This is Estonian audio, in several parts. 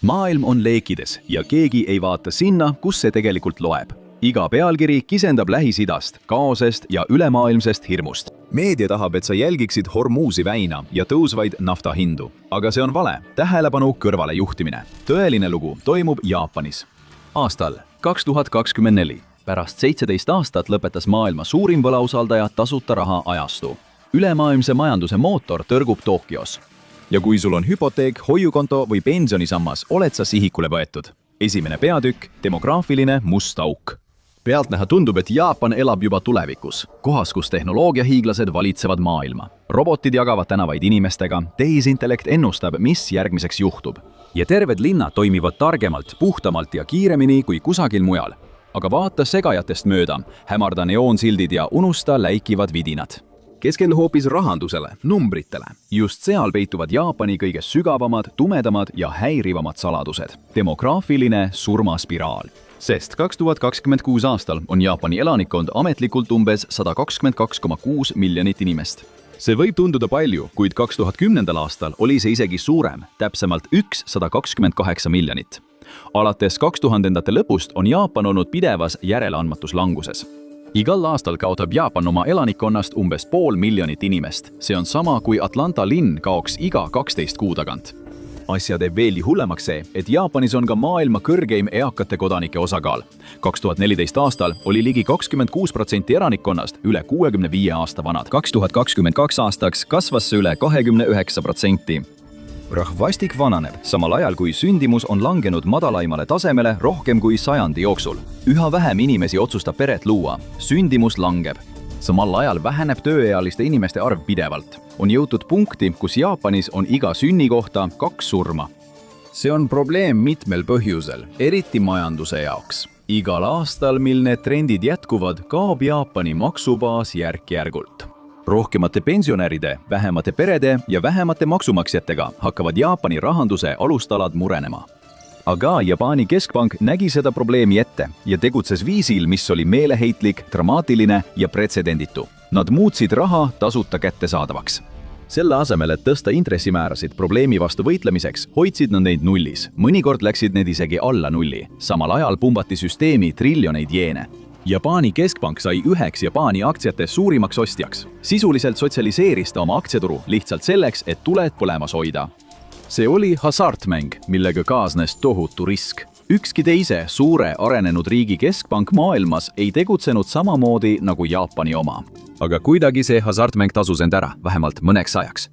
Maailm on leekides ja keegi ei vaata sinna, kus see tegelikult loeb. Iga pealkiri kisendab Lähis-Idast, kaosest ja ülemaailmsest hirmust. Meedia tahab, et sa jälgiksid Hormuzi väina ja tõusvaid naftahindu. Aga see on vale, tähelepanu kõrvale juhtimine. Tõeline lugu toimub Jaapanis. Aastal 2024. Pärast 17 aastat lõpetas maailma suurim võlausaldaja tasuta raha ajastu. Ülemaailmse majanduse mootor tõrgub Tokyos. Ja kui sul on hüpoteek, hoiukonto või pensionisammas, oled sa sihikule võetud. Esimene peatükk, demograafiline must auk. Pealtnäha tundub, et Jaapan elab juba tulevikus, kohas, kus tehnoloogiahiiglased valitsevad maailma. Robotid jagavad tänavaid inimestega, tehisintellekt ennustab, mis järgmiseks juhtub. Ja terved linnad toimivad targemalt, puhtamalt ja kiiremini kui kusagil mujal. Aga vaata segajatest mööda, hämarda neoonsildid ja unusta läikivad vidinad. Keskendu hoopis rahandusele, numbritele. Just seal peituvad Jaapani kõige sügavamad, tumedamad ja häirivamad saladused. Demograafiline surmaspiraal. Sest 2026 aastal on Jaapani elanikkond ametlikult umbes 122,6 miljonit inimest. See võib tunduda palju, kuid 2010. aastal oli see isegi suurem, täpsemalt 128 miljonit. Alates 2000-ndate lõpust on Jaapan olnud pidevas järeleandmatuslanguses. Igal aastal kaotab Jaapan oma elanikkonnast umbes 500 000 inimest. See on sama, kui Atlanta linn kaoks iga 12 kuu tagant. Asja teeb veelgi hullemaks see, et Jaapanis on ka maailma kõrgeim eakate kodanike osakaal. 2014 aastal oli ligi 26% elanikkonnast üle 65 aasta vanad. 2022 aastaks kasvas see üle 29%. Rahvastik vananeb, samal ajal kui sündimus on langenud madalaimale tasemele rohkem kui sajandi jooksul. Üha vähem inimesi otsustab peret luua, sündimus langeb. Samal ajal väheneb tööealiste inimeste arv pidevalt. On jõutud punkti, kus Jaapanis on iga sünni kohta 2 surma. See on probleem mitmel põhjusel, eriti majanduse jaoks. Igal aastal, mil need trendid jätkuvad, kaob Jaapani maksubaas järk-järgult. Rohkemate pensionäride, vähemate perede ja vähemate maksumaksjatega hakkavad Jaapani rahanduse alustalad murenema. Aga Jaapani keskpank nägi seda probleemi ette ja tegutses viisil, mis oli meeleheitlik, dramaatiline ja pretsedenditu. Nad muutsid raha tasuta kättesaadavaks. Selle asemel, et tõsta intressimäärasid probleemi vastu võitlemiseks, hoidsid nad neid nullis. Mõnikord läksid need isegi alla nulli. Samal ajal pumbati süsteemi triljoneid jeene. Jaapani keskpank sai üheks Jaapani aktsiate suurimaks ostjaks. Sisuliselt sotsialiseeris ta oma aktsiaturu lihtsalt selleks, et tuled põlemas hoida. See oli hasartmäng, millega kaasnes tohutu risk. Ükski teise suure arenenud riigi keskpank maailmas ei tegutsenud samamoodi nagu Jaapani oma. Aga kuidagi see hasartmäng tasus end ära, vähemalt mõneks ajaks.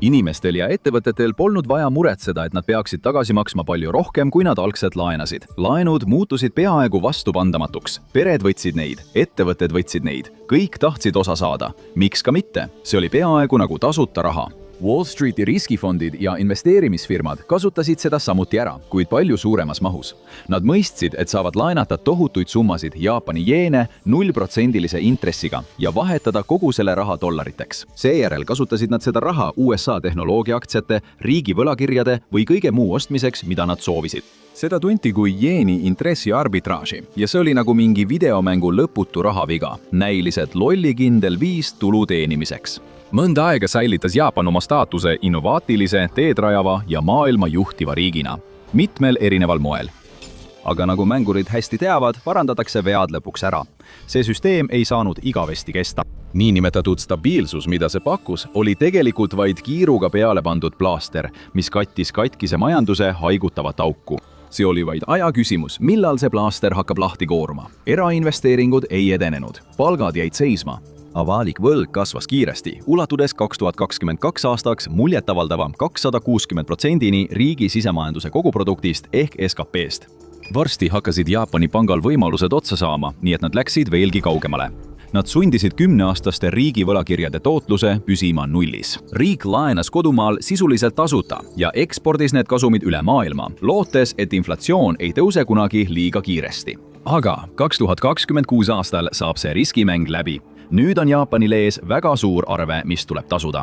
Inimestel ja ettevõtetel polnud vaja muretseda, et nad peaksid tagasi maksma palju rohkem, kui nad algselt laenasid. Laenud muutusid peaaegu vastupandamatuks. Pered võtsid neid, ettevõtted võtsid neid. Kõik tahtsid osa saada. Miks ka mitte? See oli peaaegu nagu tasuta raha. Wall Streeti riskifondid ja investeerimisfirmad kasutasid seda samuti ära, kuid palju suuremas mahus. Nad mõistsid, et saavad laenata tohutuid summasid Jaapani jeene 0% intressiga ja vahetada kogu selle raha dollariteks. Seejärel kasutasid nad seda raha USA tehnoloogiaaktsiate, riigi võlakirjade või kõige muu ostmiseks, mida nad soovisid. Seda tunti kui jeeni intressi arbitraaži ja see oli nagu mingi videomängu lõputu rahaviga, näiliselt lollikindel viis tulu teenimiseks. Mõnda aega säilitas Jaapan oma staatuse innovaatilise, teedrajava ja maailma juhtiva riigina. Mitmel erineval moel. Aga nagu mängurid hästi teavad, parandatakse vead lõpuks ära. See süsteem ei saanud igavesti kesta. Niinimetatud stabiilsus, mida see pakkus, oli tegelikult vaid kiiruga peale pandud plaaster, mis kattis katkise majanduse haigutavat auku. See oli vaid aja küsimus, millal see plaaster hakkab lahti koorma. Erainvesteeringud ei edenenud, palgad jäid seisma. Avalik võlg kasvas kiiresti, ulatudes 2022 aastaks muljetavaldava 260%-ni riigi sisemajanduse koguproduktist ehk SKP-st. Varsti hakkasid Jaapani pangal võimalused otsa saama, nii et nad läksid veelgi kaugemale. Nad sundisid 10-aastaste riigi võlakirjade tootluse püsima nullis. Riik laenas kodumaal sisuliselt tasuta ja ekspordis need kasumid üle maailma, lootes, et inflatsioon ei tõuse kunagi liiga kiiresti. Aga 2026 aastal saab see riskimäng läbi. Nüüd on Jaapanil ees väga suur arve, mis tuleb tasuda.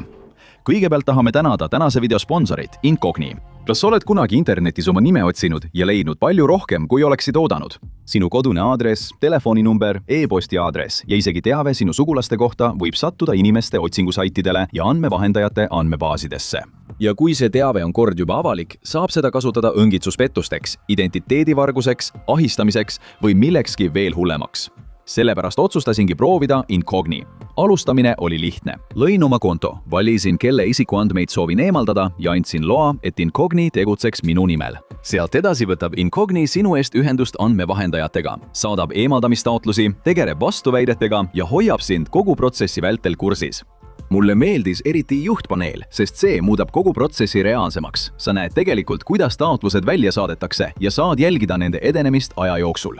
Kõigepealt tahame tänada tänase video sponsorit Incogni. Kas oled kunagi internetis oma nime otsinud ja leidnud palju rohkem, kui oleksid oodanud? Sinu kodune aadress, telefoninumber, e-posti aadress ja isegi teave sinu sugulaste kohta võib sattuda inimeste otsingusaitidele ja andmevahendajate andmebaasidesse. Ja kui see teave on kord juba avalik, saab seda kasutada õngitsuspettusteks, identiteedivarguseks, ahistamiseks või millekski veel hullemaks. Sellepärast otsustasingi proovida Incogni. Alustamine oli lihtne. Lõin oma konto, valisin, kelle isikuandmeid soovin eemaldada ja andsin loa, et Incogni tegutseks minu nimel. Sealt edasi võtab Incogni sinu eest ühendust andmevahendajatega, saadab eemaldamistaotlusi, tegeleb vastuväidetega ja hoiab sind kogu protsessi vältel kursis. Mulle meeldis eriti juhtpaneel, sest see muudab kogu protsessi reaalsemaks. Sa näed tegelikult, kuidas taotlused välja saadetakse ja saad jälgida nende edenemist aja jooksul.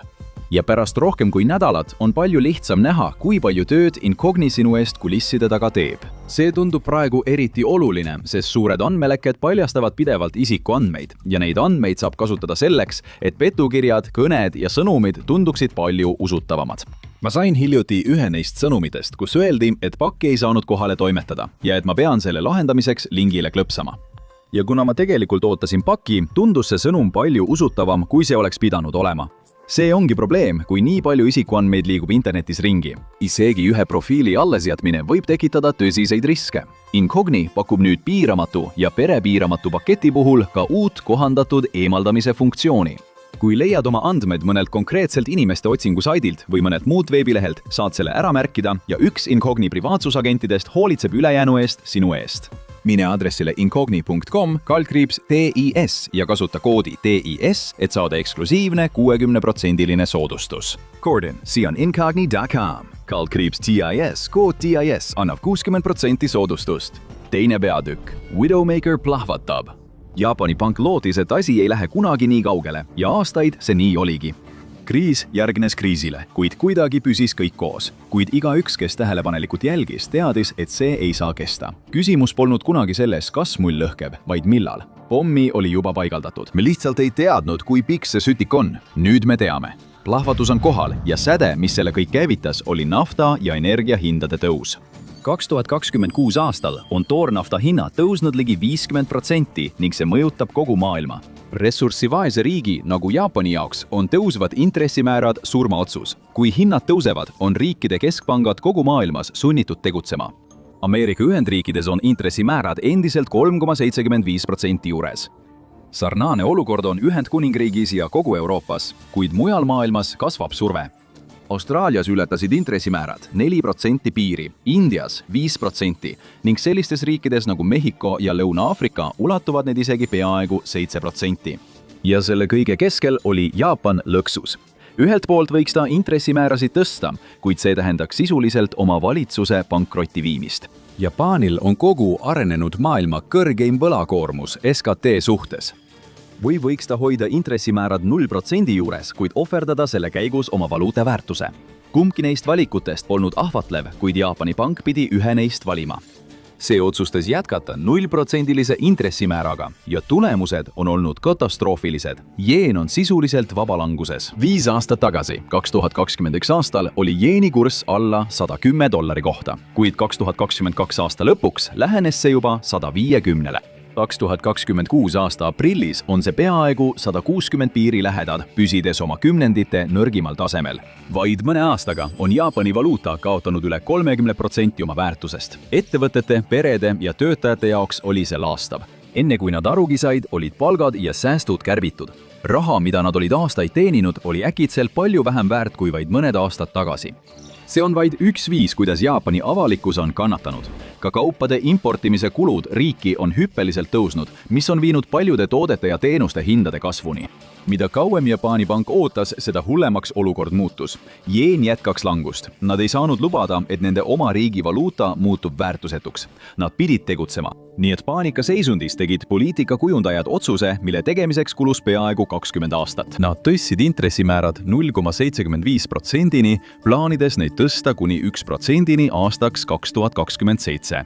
Ja pärast rohkem kui nädalat on palju lihtsam näha, kui palju tööd Incogni sinu eest kulisside taga teeb. See tundub praegu eriti oluline, sest suured andmelekked paljastavad pidevalt isikuandmeid ja neid andmeid saab kasutada selleks, et petukirjad, kõned ja sõnumid tunduksid palju usutavamad. Ma sain hiljuti ühe neist sõnumitest, kus öeldi, et pakki ei saanud kohale toimetada ja et ma pean selle lahendamiseks lingile klõpsama. Ja kuna ma tegelikult ootasin pakki, tundus see sõnum palju usutavam, kui see oleks pidanud olema. See ongi probleem, kui nii palju isikuandmeid liigub internetis ringi. Isegi ühe profiili allesjätmine võib tekitada tõsiseid riske. Incogni pakub nüüd piiramatu ja perepiiramatu paketi puhul ka uut kohandatud eemaldamise funktsiooni. Kui leiad oma andmed mõnelt konkreetselt inimeste otsingusaidilt või mõnelt muud veebilehelt, saad selle ära märkida ja üks Incogni privaatsusagentidest hoolitseb ülejäänu eest sinu eest. Mine aadressile incogni.com/TIS ja kasuta koodi TIS, et saada eksklusiivne 60% soodustus. Gordon, see on incogni.com. /TIS, kood TIS annab 60% soodustust. Teine peatükk. Widowmaker plahvatab. Jaapani pank lootis, et asi ei lähe kunagi nii kaugele ja aastaid see nii oligi. Kriis järgnes kriisile, kuid kuidagi püsis kõik koos. Kuid igaüks, kes tähelepanelikult jälgis, teadis, et see ei saa kesta. Küsimus polnud kunagi selles, kas mull lõhkeb, vaid millal. Pommi oli juba paigaldatud. Me lihtsalt ei teadnud, kui pikk see sütik on. Nüüd me teame. Plahvatus on kohal ja säde, mis selle kõik käivitas, oli nafta ja energiahindade tõus. 2026 aastal on toornafta hinnad tõusnud ligi 50% ning see mõjutab kogu maailma. Ressursivaese riigi nagu Jaapani jaoks on tõusvad intressimäärad surmaotsus. Kui hinnad tõusevad, on riikide keskpangad kogu maailmas sunnitud tegutsema. Ameerika Ühendriikides on intressimäärad endiselt 3,75% juures. Sarnane olukord on Ühendkuningriigis ja kogu Euroopas, kuid mujal maailmas kasvab surve. Austraalias ületasid intressimäärad 4% piiri, Indias 5% ning sellistes riikides nagu Mehhiko ja Lõuna-Aafrika ulatuvad need isegi peaaegu 7%. Ja selle kõige keskel oli Jaapan lõksus. Ühelt poolt võiks ta intressimäärasid tõsta, kuid see tähendaks sisuliselt oma valitsuse pankrotti viimist. Jaapanil on kogu arenenud maailma kõrgeim võlakoormus SKT suhtes. Või võiks ta hoida intressimäärad 0% juures, kuid ohverdada selle käigus oma valuuta väärtuse. Kumbki neist valikutest polnud ahvatlev, kuid Jaapani pank pidi ühe neist valima. See otsustas jätkata 0% intressimääraga ja tulemused on olnud katastroofilised. Jeen on sisuliselt vabalanguses. 5 aastat tagasi, 2021 aastal, oli jeeni kurss alla $110 kohta, kuid 2022 aasta lõpuks lähenes see juba 150-le. 2026 aasta aprillis on see peaaegu 160 piiri lähedal, püsides oma kümnendite nõrgimal tasemel. Vaid mõne aastaga on Jaapani valuuta kaotanud üle 30% oma väärtusest. Ettevõtete, perede ja töötajate jaoks oli see laastav. Enne kui nad arugi said, olid palgad ja säästud kärbitud. Raha, mida nad olid aastaid teeninud, oli äkitselt palju vähem väärt kui vaid mõned aastad tagasi. See on vaid üks viis, kuidas Jaapani avalikkus on kannatanud. Ka kaupade importimise kulud riiki on hüppeliselt tõusnud, mis on viinud paljude toodete ja teenuste hindade kasvuni. Mida kauem Jaapani pank ootas, seda hullemaks olukord muutus. Jeen jätkaks langust. Nad ei saanud lubada, et nende oma riigi valuuta muutub väärtusetuks. Nad pidid tegutsema. Nii et paanikaseisundis tegid poliitikakujundajad otsuse, mille tegemiseks kulus peaaegu 20 aastat. Nad tõstsid intressimäärad 0,75%-ni, plaanides neid tõsta kuni 1%-ni aastaks 2027.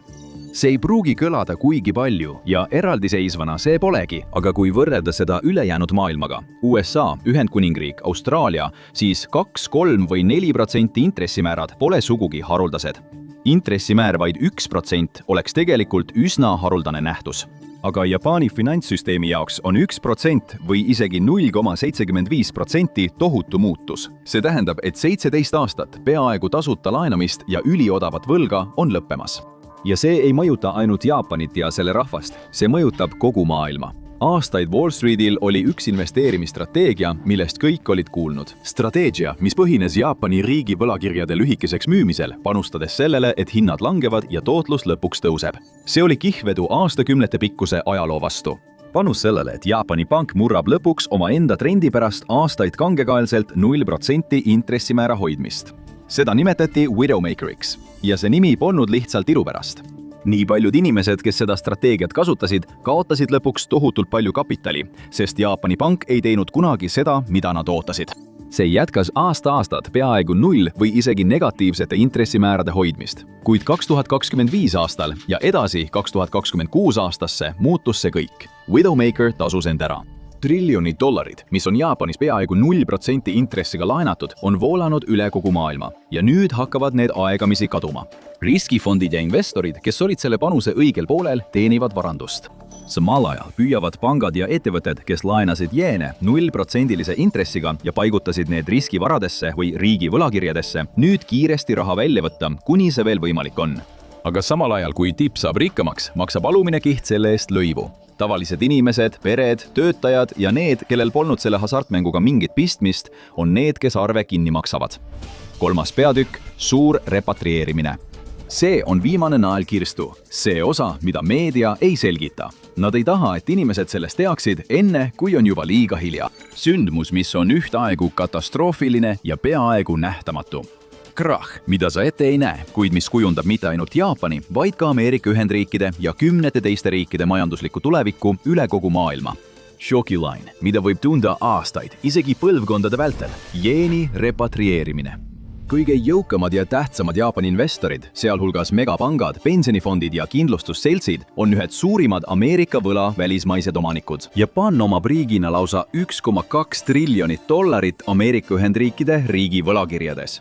See ei pruugi kõlada kuigi palju ja eraldiseisvana see polegi, aga kui võrrelda seda ülejäänud maailmaga, USA, Ühendkuningriik, Austraalia, siis 2, 3 või 4% intressimäärad pole sugugi haruldased. intressimäär vaid 1% oleks tegelikult üsna haruldane nähtus. Aga Jaapani finantssüsteemi jaoks on 1% või isegi 0,75% tohutu muutus. See tähendab, et 17 aastat peaaegu tasuta laenamist ja üliodavat võlga on lõppemas. Ja see ei mõjuta ainult Jaapanit ja selle rahvast, see mõjutab kogu maailma. Aastaid Wall Streetil oli üks investeerimisstrateegia, millest kõik olid kuulnud. Strateegia, mis põhines Jaapani riigi võlakirjade lühikeseks müümisel, panustades sellele, et hinnad langevad ja tootlus lõpuks tõuseb. See oli kihlvedu aastakümnete pikkuse ajaloo vastu. Panus sellele, et Jaapani pank murrab lõpuks oma enda trendi pärast aastaid kangekaelselt 0% intressimäära hoidmist. Seda nimetati Widowmakeriks ja see nimi polnud lihtsalt ilu pärast. Nii paljud inimesed, kes seda strateegiat kasutasid, kaotasid lõpuks tohutult palju kapitali, sest Jaapani pank ei teinud kunagi seda, mida nad ootasid. See jätkas aasta-aastat peaaegu 0 või isegi negatiivsete intressimäärade hoidmist. Kuid 2025 aastal ja edasi 2026 aastasse muutus see kõik. Widowmaker tasus end ära. Triljonid dollarid, mis on Jaapanis peaaegu 0% intressiga laenatud, on voolanud üle kogu maailma ja nüüd hakkavad need aegamisi kaduma. Riskifondid ja investorid, kes olid selle panuse õigel poolel, teenivad varandust. Samal ajal püüavad pangad ja ettevõtted, kes laenasid jeene 0% intressiga ja paigutasid need riskivaradesse või riigi võlakirjadesse, nüüd kiiresti raha välja võtta, kuni see veel võimalik on. Aga samal ajal, kui tipp saab rikkamaks, maksab alumine kiht selle eest lõivu. Tavalised inimesed, pered, töötajad ja need, kellel polnud selle hasartmänguga mingit pistmist, on need, kes arve kinni maksavad. 3. peatükk, suur repatrieerimine. See on viimane nael kirstu, see osa, mida meedia ei selgita. Nad ei taha, et inimesed sellest teaksid enne, kui on juba liiga hilja. Sündmus, mis on ühtaegu katastroofiline ja peaaegu nähtamatu. Krahh, mida sa ette ei näe, kuid mis kujundab mitte ainult Jaapani, vaid ka Ameerika Ühendriikide ja kümnete teiste riikide majanduslikku tulevikku üle kogu maailma. Šokilain, mida võib tunda aastaid, isegi põlvkondade vältel. Jeeni repatrieerimine. Kõige jõukamad ja tähtsamad Jaapani investorid, sealhulgas megapangad, pensionifondid ja kindlustusseltsid, on ühed suurimad Ameerika võla välismaised omanikud. Jaapan omab riigina lausa 1,2 triljonit dollarit Ameerika Ühendriikide riigi võlakirjades.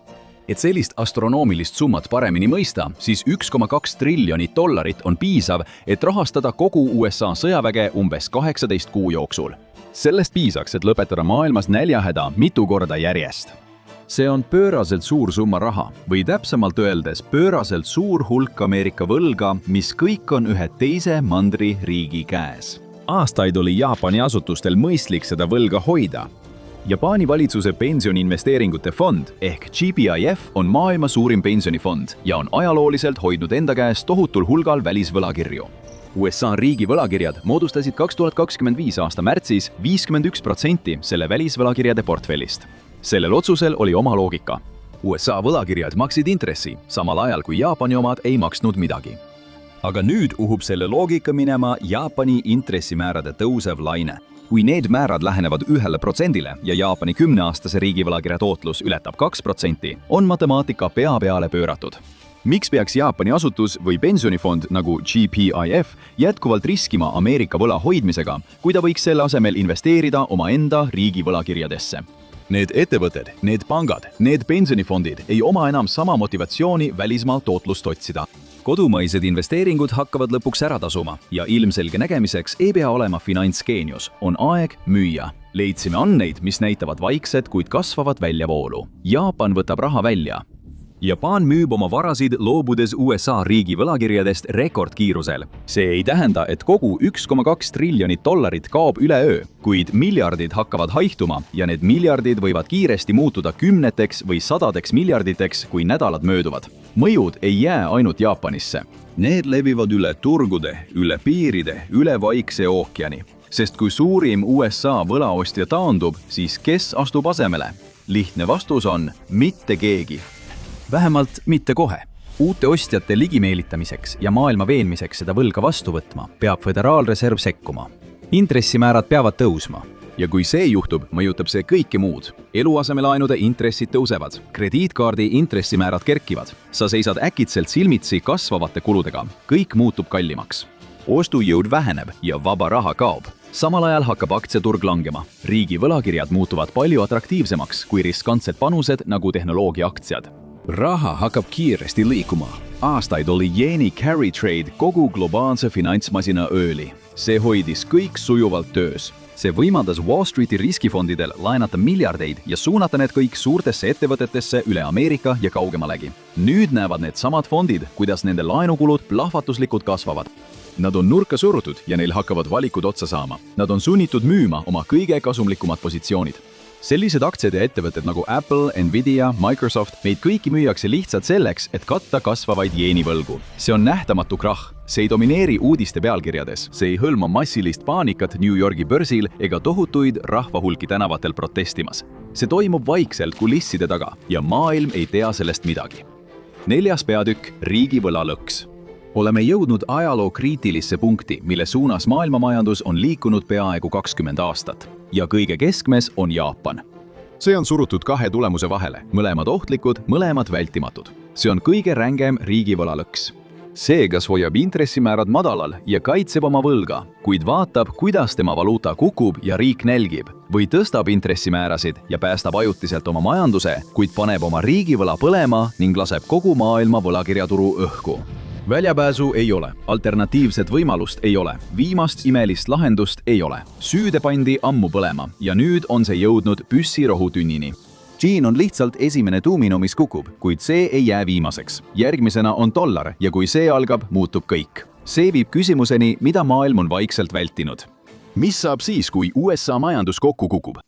Et sellist astronoomilist summat paremini mõista, siis 1,2 triljonit dollarit on piisav, et rahastada kogu USA sõjaväge umbes 18 kuu jooksul. Sellest piisaks, et lõpetada maailmas näljahäda mitu korda järjest. See on pööraselt suur summa raha, või täpsemalt öeldes pööraselt suur hulk Ameerika võlga, mis kõik on ühe teise mandri riigi käes. Aastaid oli Jaapani asutustel mõistlik seda võlga hoida. Jaapani valitsuse pensioniinvesteeringute fond ehk GPIF on maailma suurim pensionifond ja on ajalooliselt hoidnud enda käes tohutul hulgal välisvõlakirju. USA riigi võlakirjad moodustasid 2025 aasta märtsis 51% selle välisvõlakirjade portfellist. Sellel otsusel oli oma loogika. USA võlakirjad maksid intressi, samal ajal kui Jaapani omad ei maksnud midagi. Aga nüüd uhub selle loogika minema Jaapani intressimäärade tõusev laine. Kui need määrad lähenevad 1% ja Jaapani 10-aastase riigivõlakirja tootlus ületab 2%, on matemaatika pea peale pööratud. Miks peaks Jaapani asutus või pensionifond nagu GPIF jätkuvalt riskima Ameerika võla hoidmisega, kui ta võiks selle asemel investeerida omaenda riigivõlakirjadesse? Need ettevõtted, need pangad, need pensionifondid ei oma enam sama motivatsiooni välismaalt tootlust otsida. Kodumaised investeeringud hakkavad lõpuks ära tasuma ja ilmselge nägemiseks ei pea olema finantsgeenius, on aeg müüa. Leidsime andmeid, mis näitavad vaikset, kuid kasvavat väljavoolu. Jaapan võtab raha välja. Jaapan müüb oma varasid loobudes USA riigi võlakirjadest rekordkiirusel. See ei tähenda, et kogu 1,2 triljonit dollarit kaob üleöö, kuid miljardid hakkavad haihtuma ja need miljardid võivad kiiresti muutuda kümneteks või sadadeks miljarditeks, kui nädalad mööduvad. Mõjud ei jää ainult Jaapanisse. Need levivad üle turgude, üle piiride, üle Vaikse ookeani. Sest kui suurim USA võlaostja taandub, siis kes astub asemele? Lihtne vastus on mitte keegi. Vähemalt mitte kohe. Uute ostjate ligimeelitamiseks ja maailma veenmiseks seda võlga vastu võtma, peab Föderaalreserv sekkuma. Intressimäärad peavad tõusma. Ja kui see juhtub, mõjutab see kõike muud. Eluasemelaenude intressid tõusevad, krediitkaardi intressimäärad kerkivad. Sa seisad äkitselt silmitsi kasvavate kuludega. Kõik muutub kallimaks. Ostujõud väheneb ja vaba raha kaob. Samal ajal hakkab aktsiaturg langema. Riigi võlakirjad muutuvad palju atraktiivsemaks kui riskantsed panused nagu tehnoloogia aktsiad. Raha hakkab kiiresti liikuma. Aastaid oli jeeni carry trade kogu globaalse finantsmasina ööli. See hoidis kõik sujuvalt töös. See võimaldas Wall Streeti riskifondidel laenata miljardeid ja suunata need kõik suurtesse ettevõtetesse üle Ameerika ja kaugemalegi. Nüüd näevad need samad fondid, kuidas nende laenukulud plahvatuslikult kasvavad. Nad on nurka surutud ja neil hakkavad valikud otsa saama. Nad on sunnitud müüma oma kõige kasumlikumad positsioonid. Sellised aktsiad ja ettevõtted nagu Apple, Nvidia, Microsoft, neid kõiki müüakse lihtsalt selleks, et katta kasvavaid jeenivõlgu. See on nähtamatu krahh. See ei domineeri uudiste pealkirjades. See ei hõlma massilist paanikat New Yorgi börsil ega tohutuid rahvahulki tänavatel protestimas. See toimub vaikselt kulisside taga ja maailm ei tea sellest midagi. 4. peatükk – riigivõlalõks. Oleme jõudnud ajaloo kriitilisse punkti, mille suunas maailmamajandus on liikunud peaaegu 20 aastat. Ja kõige keskmes on Jaapan. See on surutud kahe tulemuse vahele, mõlemad ohtlikud, mõlemad vältimatud. See on kõige rängem riigivõlalõks. See, kas hoiab intressimäärad madalal ja kaitseb oma võlga, kuid vaatab, kuidas tema valuuta kukub ja riik nälgib, või tõstab intressimäärasid ja päästab ajutiselt oma majanduse, kuid paneb oma riigivõla põlema ning laseb kogu maailma võlakirjaturu õhku. Väljapääsu ei ole, alternatiivset võimalust ei ole, viimast imelist lahendust ei ole. Süüde pandi ammu põlema ja nüüd on see jõudnud püssirohutünnini. Gene on lihtsalt esimene tuumino, mis kukub, kuid see ei jää viimaseks. Järgmisena on dollar ja kui see algab, muutub kõik. See viib küsimuseni, mida maailm on vaikselt vältinud. Mis saab siis, kui USA majandus kokku kukub?